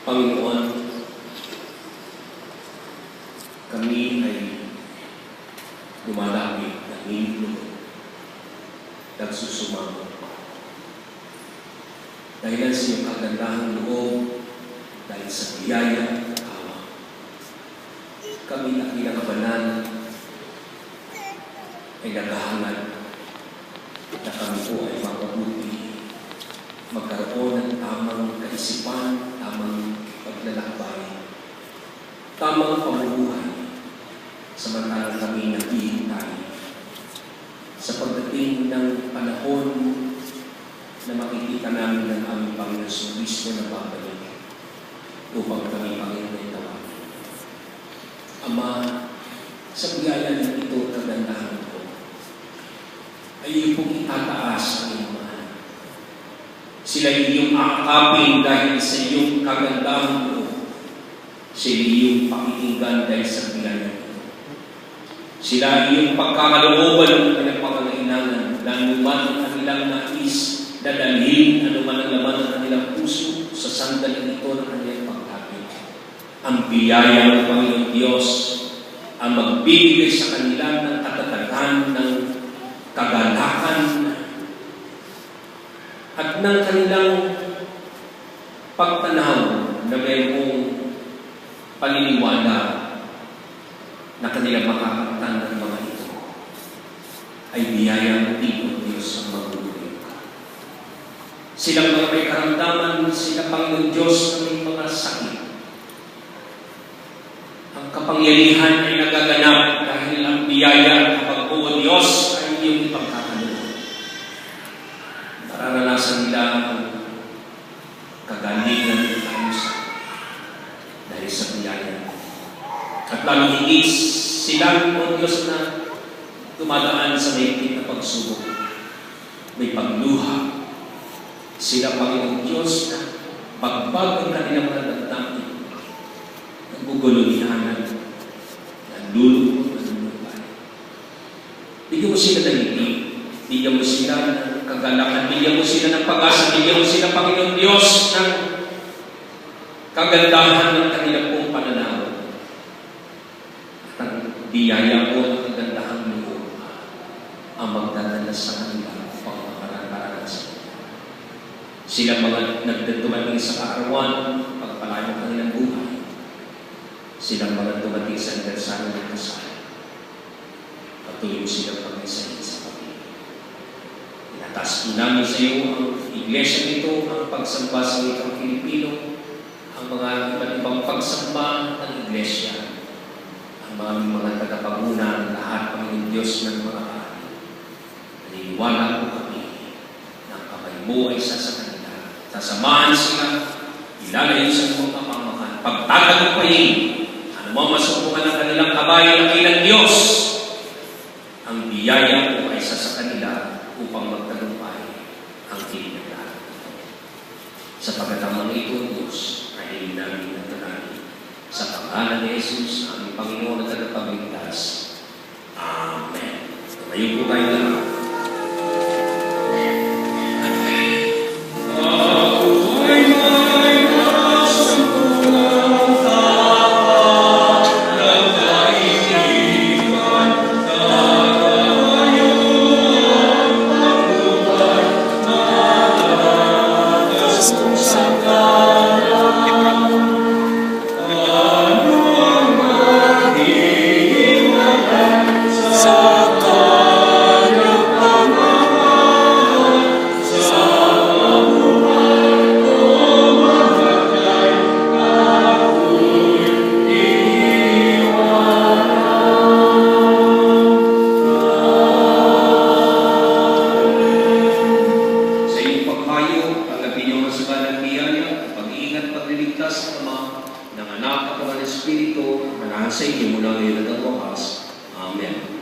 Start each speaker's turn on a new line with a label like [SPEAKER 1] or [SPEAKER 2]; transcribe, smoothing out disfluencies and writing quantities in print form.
[SPEAKER 1] Panginoon, kami ay lumalapit ng inyong loob, nagsusumamo. Dahil sa iyong kagandahang loob, dahil sa biyaya at awa, kami na kinakabalan ay naghahangad na kami po ay mapabuti, magkaroon ng tamang kaisipan, tamang paglalakbay, tamang pamumuhay, samantalang kami naghihintay sa pagdating ng panahon na makikita namin ng aming Panginoon sa Kristo na babalik upang kami Panginoon ay tawagin. Ama, sa biyaya ng ito kagandahan ko, ay iyong pong itataas ang iyong mga anak. Sila iyong aakapin dahil sa iyong kagandahan ko. Sila iyong pakikinggan dahil sa biyaya nito. Sila iyong pagkakalooban ng kanilang pangangailangan, na anuman ang kanilang nais, dadalhin anuman ang laman ng kanilang puso sa sandaling ito ng kanilang paglapit. Ang biyaya ng Panginoon Diyos ang magbibigay sa kanila ng katatagan, ng kagalakan, at ng kanilang pagtanaw na mayroong paniniwala na kanilang makakatan ng mga ito ay biyaya ng Diyos ang magbibigay. Silang mga may karamdaman, sila Panginoon Diyos na may mga sakit. Ang kapangyarihan ay nagaganap dahil ang biyaya kapag o Diyos ay iyong ipagkakaluan. Nararanasan nila ang kagalingan ng kaayusan dahil sa biyaya. At lalo higit silang o Diyos na dumadaan sa mahigpit na pagsubok. May pagluha. Sila Panginoon Diyos na pagbag ang kanilang mga damdamin, nagugululihanan, nalulungkot, nalulungkot. Bigyan mo sila ng hindi. Bigyan mo sila ng kagalakan. Bigyan mo sila ng pag-asa. Bigyan mo sila, Panginoon Diyos, ng kagandahan ng kanilang pong pananaw. At ang biyaya po ng kagandahan mo ang magdadala sa kanila upang makaranasan. Sila mga nagdumating sa kaarawan, pagpalayo ng kanilang buhay. Silang mga dumating sa anibersaryo ng kasal. Patuloy mo silang pag-isahin sa Panginoon. Inataas po namin sa iyo ang iglesia nito, ang pagsamba sa itong Pilipino, ang mga iba't ibang pagsamba ng iglesia, ang mga tagapaguna, lahat Panginoon Diyos ng mga ari. Naniniwala po kami na kamay mo ay sa kanila. Sasamahan sila, ilalayo sa mga pamamahan, pagtatagumpayin, ano mo masubukan ng kanilang kabayan ng ilang Diyos, ang biyaya po ay sa kanila upang magtagumpay ang tinatawag. Sa pagkatamang ito, Diyos, ay namin natanangin. Sa pangalan ni Jesus, ang Panginoon na tagapagligtas. Amen. Ngayon po tayo lahat. Ng anak at ng Espiritu, manahan sa inyo mula ngayon at ang wakas. Amen.